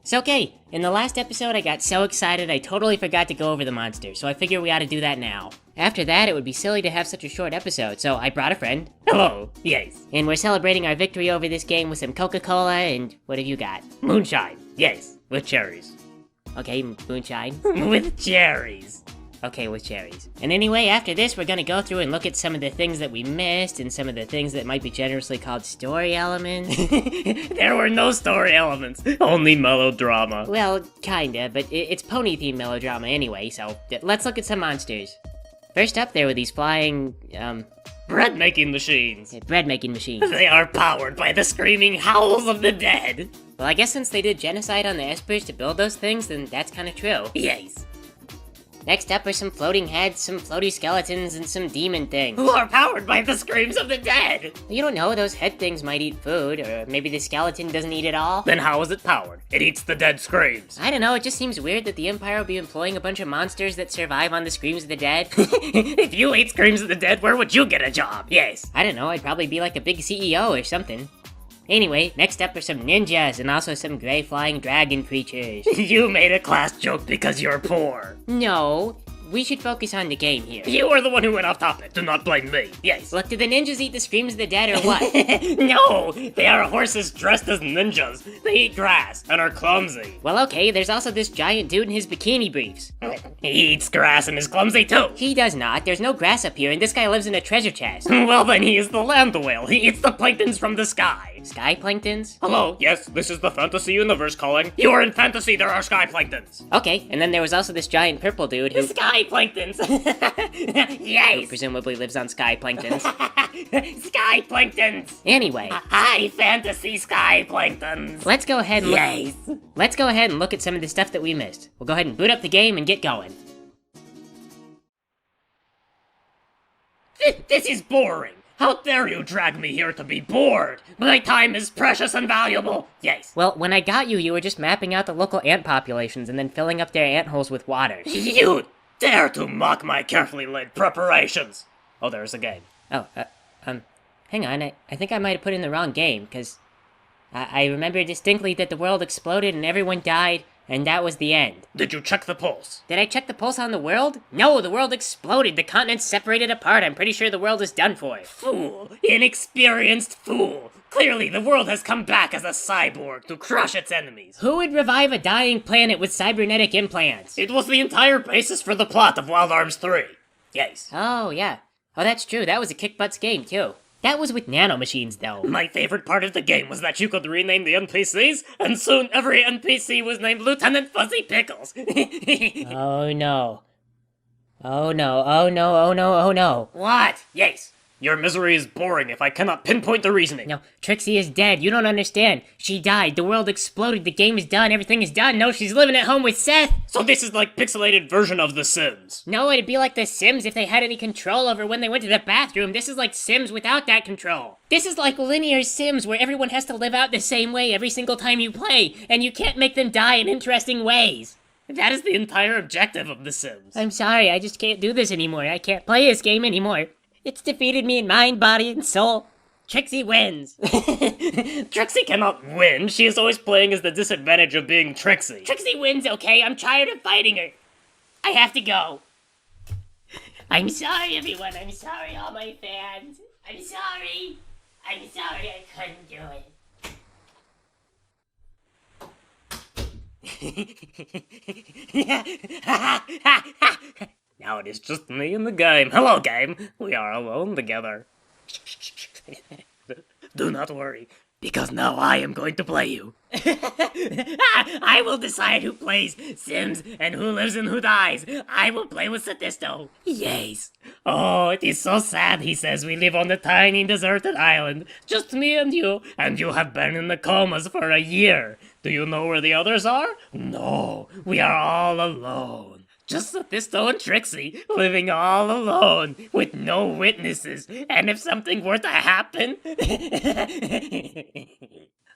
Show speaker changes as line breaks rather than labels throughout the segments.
So okay, in the last episode I got so excited I totally forgot to go over the monsters, so I figure we ought to do that now. After that, it would be silly to have such a short episode, so I brought a friend. Hello, yes. And we're celebrating our victory over this game with some Coca-Cola, and what have you got? Moonshine, yes, with cherries. Okay, moonshine. With cherries. Okay, with cherries. And anyway, after this, we're gonna go through and look at some of the things that we missed and some of the things that might be generously called story elements. There were no story elements, only melodrama. Well, kinda, but it's pony-themed melodrama anyway, so let's look at some monsters. First up, there were these flying, bread-making machines. Bread-making machines. They are powered by the screaming howls of the dead. Well, I guess since they did genocide on the espers to build those things, then that's kinda true. Yes. Next up are some floating heads, some floaty skeletons, and some demon things. Who are powered by the screams of the dead! You don't know, those head things might eat food, or maybe the skeleton doesn't eat it all. Then how is it powered? It eats the dead screams. I don't know, it just seems weird that the Empire will be employing a bunch of monsters that survive on the screams of the dead. If you ate screams of the dead, where would you get a job? Yes. I don't know, I'd probably be like a big CEO or something. Anyway, next up are some ninjas and also some gray flying dragon creatures. You made a class joke because you're poor. No, we should focus on the game here. You are the one who went off topic. Do not blame me. Yes. Look, do the ninjas eat the screams of the dead or what? No, they are horses dressed as ninjas. They eat grass and are clumsy. Well, okay, there's also this giant dude in his bikini briefs. He eats grass and is clumsy too. He does not. There's no grass up here, and this guy lives in a treasure chest. Well, then he is the land whale. He eats the planktons from the sky. Sky planktons? Hello, yes, this is the fantasy universe calling. You are in fantasy, there are sky planktons. Okay, and then there was also this giant purple dude who— Sky planktons! Yes! Who presumably lives on sky planktons. Sky planktons! Anyway. High fantasy sky planktons! Let's go ahead and look— Yes! Let's go ahead and look at some of the stuff that we missed. We'll go ahead and boot up the game and get going. This is boring! How dare you drag me here to be bored? My time is precious and valuable! Yes. Well, when I got you, you were just mapping out the local ant populations and then filling up their ant holes with water. You dare to mock my carefully laid preparations! Oh, there's a game. Oh, hang on, I think I might have put in the wrong game, because I remember distinctly that the world exploded and everyone died, and that was the end. Did you check the pulse? Did I check the pulse on the world? No, the world exploded. The continents separated apart. I'm pretty sure the world is done for. Fool. Inexperienced fool. Clearly, the world has come back as a cyborg to crush its enemies. Who would revive a dying planet with cybernetic implants? It was the entire basis for the plot of Wild Arms 3. Yes. Oh, yeah. Oh, that's true. That was a kick-butts game, too. That was with nanomachines, though. My favorite part of the game was that you could rename the NPCs, and soon every NPC was named Lieutenant Fuzzy Pickles. Oh no. Oh no, oh no, oh no, oh no. What? Yes. Your misery is boring if I cannot pinpoint the reasoning. No, Trixie is dead. You don't understand. She died. The world exploded. The game is done. Everything is done. No, she's living at home with Seth. So this is like pixelated version of The Sims. No, it'd be like The Sims if they had any control over when they went to the bathroom. This is like Sims without that control. This is like linear Sims where everyone has to live out the same way every single time you play, and you can't make them die in interesting ways. That is the entire objective of The Sims. I'm sorry, I just can't do this anymore. I can't play this game anymore. It's defeated me in mind, body, and soul. Trixie wins. Trixie cannot win. She is always playing as the disadvantage of being Trixie. Trixie wins, okay? I'm tired of fighting her. I have to go. I'm sorry, everyone. I'm sorry, all my fans. I'm sorry. I'm sorry I couldn't do it. Now it is just me and the game. Hello, game. We are alone together. Do not worry, because now I am going to play you. I will decide who plays Sims and who lives and who dies. I will play with Sadisto. Yes. Oh, it is so sad, he says. We live on a tiny deserted island. Just me and you have been in the comas for a year. Do you know where the others are? No, we are all alone. Just Sadisto and Trixie, living all alone, with no witnesses, and if something were to happen,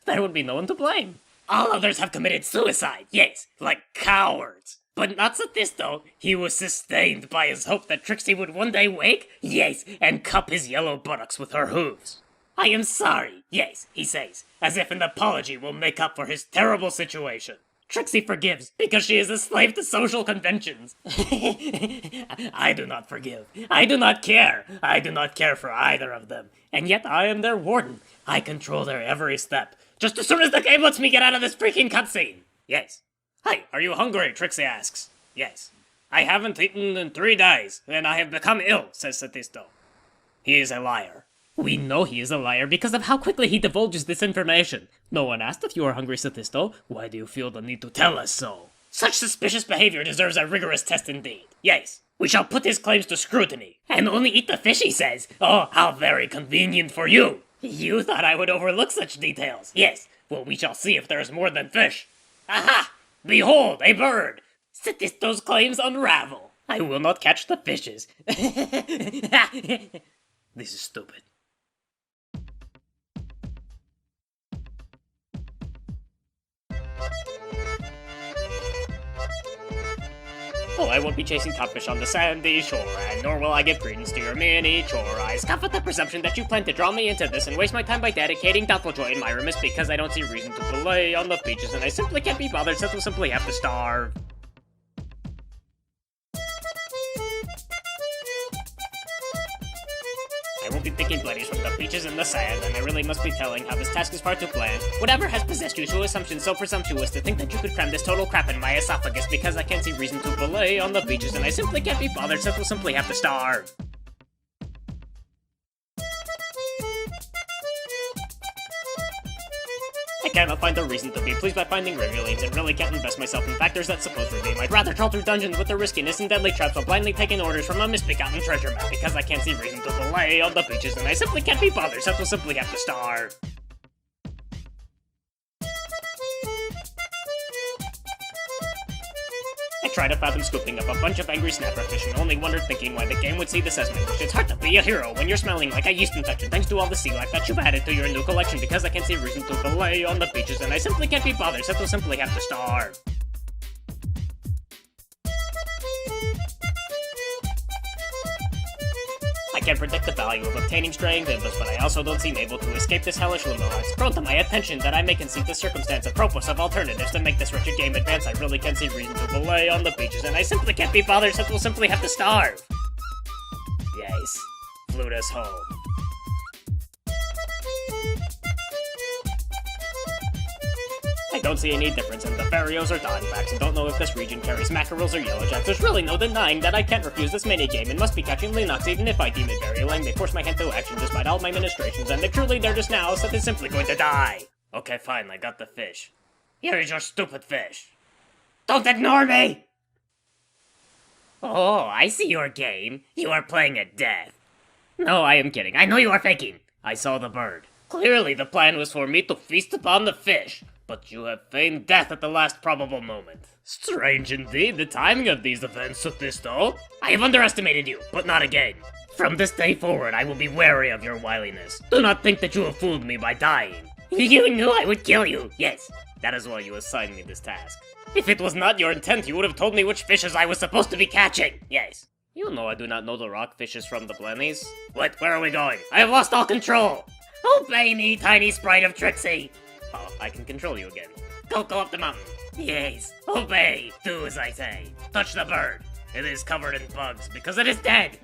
there would be no one to blame. All others have committed suicide, yes, like cowards. But not Sadisto. He was sustained by his hope that Trixie would one day wake, yes, and cup his yellow buttocks with her hooves. I am sorry, yes, he says, as if an apology will make up for his terrible situation.
Trixie forgives because she is a slave to social conventions. I do not forgive. I do not care. I do not care for either of them. And yet I am their warden. I control their every step. Just as soon as the game lets me get out of this freaking cutscene. Yes. Hi, are you hungry? Trixie asks. Yes. I haven't eaten in 3 days, and I have become ill, says Satisto. He is a liar. We know he is a liar because of how quickly he divulges this information. No one asked if you are hungry, Satisto. Why do you feel the need to tell us so? Such suspicious behavior deserves a rigorous test indeed. Yes, we shall put his claims to scrutiny. And only eat the fish, he says. Oh, how very convenient for you. You thought I would overlook such details. Yes, well, we shall see if there is more than fish. Aha! Behold, a bird! Satisto's claims unravel. I will not catch the fishes. This is stupid. Oh, I won't be chasing topfish on the sandy shore, and nor will I give credence to your miniature. I scoff at the presumption that you plan to draw me into this and waste my time by dedicating doubtful joy in my remiss because I don't see reason to delay on the beaches, and I simply can't be bothered since we'll simply have to starve. I won't be picking bloodies from the beaches and the sand, and I really must be telling how this task is far too bland. Whatever has possessed you to assumptions so presumptuous to think that you could cram this total crap in my esophagus because I can't see reason to belay on the beaches, and I simply can't be bothered since we'll simply have to starve. I cannot find a reason to be pleased by finding rivulines and really can't invest myself in factors that supposedly might rather crawl through dungeons with the riskiness and deadly traps while blindly taking orders from a misbegotten treasure map because I can't see reason to belay on the beaches and I simply can't be bothered so we'll simply have to starve. I tried to fathom scooping up a bunch of angry snapperfish and only wondered thinking why the game would see this as my wish. It's hard to be a hero when you're smelling like a yeast infection thanks to all the sea life that you've added to your new collection because I can't see reason to belay on the beaches and I simply can't be bothered so we'll simply have to starve. I can't predict the value of obtaining straying dimples, but I also don't seem able to escape this hellish limbo. It's brought to my attention that I may conceive the circumstance apropos of alternatives to make this wretched game advance. I really can't see reason to belay on the beaches, and I simply can't be bothered since we'll simply have to starve. Yes, flute us home. I don't see any difference in the Farios or Donbacks and don't know if this region carries mackerels or yellowjacks. There's really no denying that I can't refuse this minigame and must be catching Linux even if I deem it very lame. They force my hand to action despite all my ministrations and they're truly there just now so they're simply going to die. Okay, fine, I got the fish. Here is your stupid fish. Don't ignore me! Oh, I see your game. You are playing at death. No, I am kidding. I know you are faking. I saw the bird. Clearly the plan was for me to feast upon the fish. But you have feigned death at the last probable moment. Strange indeed, the timing of these events, Satisto. I have underestimated you, but not again. From this day forward, I will be wary of your wiliness. Do not think that you have fooled me by dying. You knew I would kill you. Yes, that is why you assigned me this task. If it was not your intent, you would have told me which fishes I was supposed to be catching. Yes. You know I do not know the rock fishes from the blennies. What? Where are we going? I have lost all control. Obey me, tiny sprite of Trixie. Oh, I can control you again. Go up the mountain. Yes, obey. Do as I say. Touch the bird. It is covered in bugs because it is dead.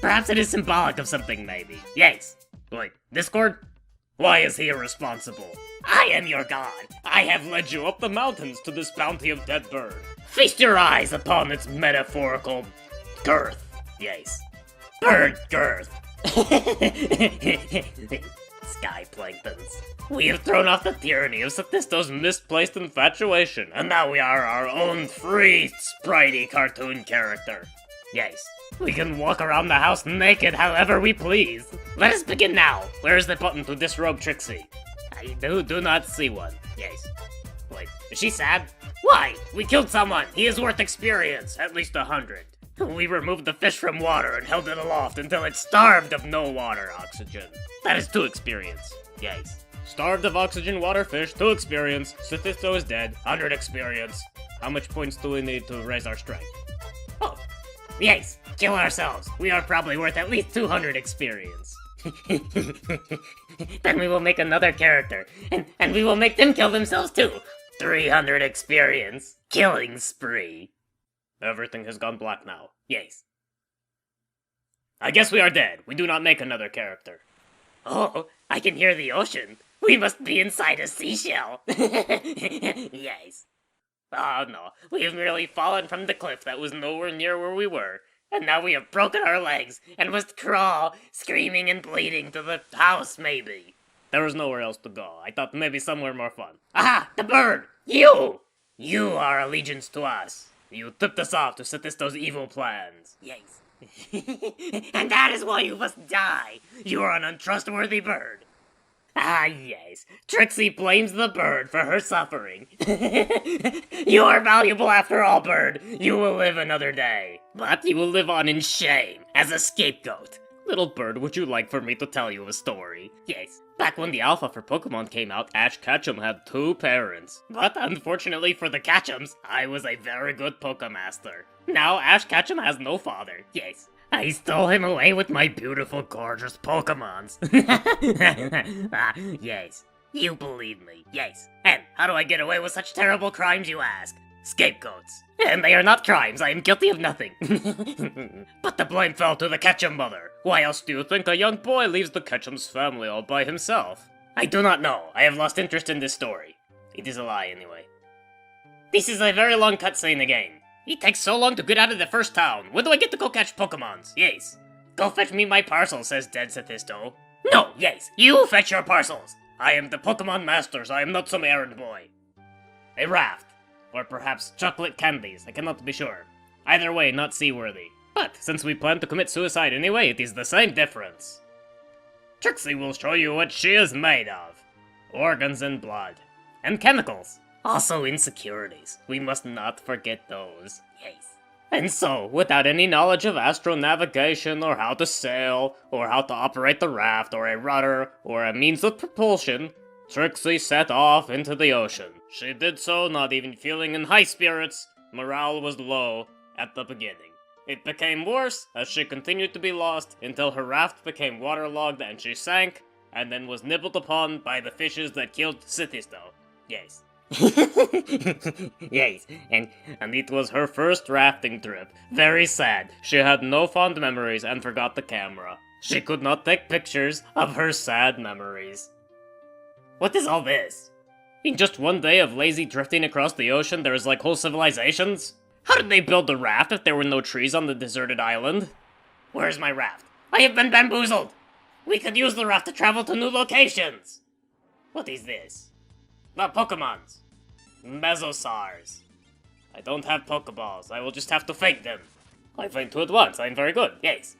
Perhaps it is symbolic of something, maybe. Yes. Wait, Discord? Why is he irresponsible? I am your god. I have led you up the mountains to this bounty of dead bird. Feast your eyes upon its metaphorical girth. Yes. Bird girth. Sky planktons. We have thrown off the tyranny of Satisto's misplaced infatuation, and now we are our own free, spritey cartoon character. Yes, we can walk around the house naked however we please. Let us begin now. Where is the button to disrobe Trixie? I do not see one. Yes. Wait, is she sad? Why? We killed someone. He is worth experience. At least 100. We removed the fish from water and held it aloft until it starved of no water oxygen. That is 2 experience. Yes. Starved of oxygen, water, fish, 2 experience. Satisto is dead, 100 experience. How much points do we need to raise our strength? Oh, yes, kill ourselves. We are probably worth at least 200 experience. Then we will make another character, and we will make them kill themselves too. 300 experience. Killing spree. Everything has gone black now. Yes. I guess we are dead. We do not make another character. Oh, I can hear the ocean. We must be inside a seashell. Yes. Oh no, we have merely fallen from the cliff that was nowhere near where we were. And now we have broken our legs and must crawl, screaming and bleeding, to the house, maybe. There was nowhere else to go. I thought maybe somewhere more fun. Aha! The bird! You! You are allegiance to us. You tipped us off to Satisto's evil plans. Yes. And that is why you must die. You are an untrustworthy bird. Ah, yes. Trixie blames the bird for her suffering. You are valuable after all, bird. You will live another day. But you will live on in shame, as a scapegoat. Little bird, would you like for me to tell you a story? Yes. Back when the alpha for Pokemon came out, Ash Ketchum had 2 parents. But unfortunately for the Ketchums, I was a very good Pokemaster. Now Ash Ketchum has no father. Yes. I stole him away with my beautiful, gorgeous Pokemons. Yes. You believe me. Yes. And how do I get away with such terrible crimes, you ask? Scapegoats. And they are not crimes. I am guilty of nothing. But the blame fell to the Ketchum mother. Why else do you think a young boy leaves the Ketchum's family all by himself? I do not know. I have lost interest in this story. It is a lie, anyway. This is a very long cutscene again. It takes so long to get out of the first town. When do I get to go catch Pokemons? Yes. Go fetch me my parcels, says Dead Satisto. No, yes. You fetch your parcels. I am the Pokemon Masters. I am not some errand boy. A raft. Or perhaps chocolate candies, I cannot be sure. Either way, not seaworthy. But since we plan to commit suicide anyway, it is the same difference. Trixie will show you what she is made of. Organs and blood. And chemicals. Also insecurities. We must not forget those. Yes. And so, without any knowledge of astronavigation, or how to sail, or how to operate the raft, or a rudder, or a means of propulsion, Trixie set off into the ocean. She did so not even feeling in high spirits. Morale was low at the beginning. It became worse as she continued to be lost until her raft became waterlogged and she sank, and then was nibbled upon by the fishes that killed Satisto. Yes. Yes, and it was her first rafting trip. Very sad. She had no fond memories and forgot the camera. She could not take pictures of her sad memories. What is all this? In just one day of lazy drifting across the ocean, there is like whole civilizations? How did they build a raft if there were no trees on the deserted island? Where's my raft? I have been bamboozled! We could use the raft to travel to new locations! What is this? Not Pokemons. Mesosaurs. I don't have Pokeballs. I will just have to feint them. I feint 2 at once. I am very good. Yes.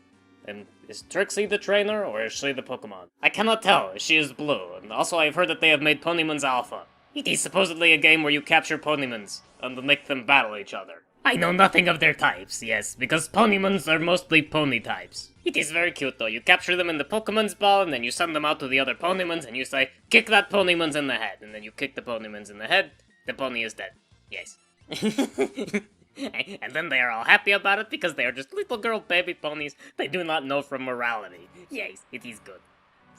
And is Trixie the trainer, or is she the Pokemon? I cannot tell. She is blue, and also I have heard that they have made Ponymons Alpha. It is supposedly a game where you capture Ponymons and make them battle each other. I know nothing of their types, yes, because Ponymons are mostly pony types. It is very cute though. You capture them in the Pokemon's ball, and then you send them out to the other Ponymons, and you say, kick that Ponymons in the head, and then you kick the Ponymons in the head, the pony is dead. Yes. And then they are all happy about it because they are just little girl baby ponies. They do not know from morality. Yes, it is good.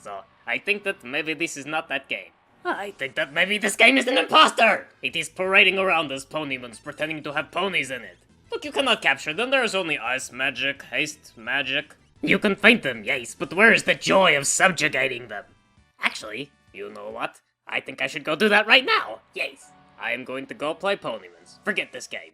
So, I think that maybe this is not that game. I think that maybe this game is an imposter! It is parading around as Ponymons, pretending to have ponies in it. Look, you cannot capture them. There is only ice magic, haste magic. You can feint them, yes, but where is the joy of subjugating them? Actually, you know what? I think I should go do that right now. Yes. I am going to go play Ponymons. Forget this game.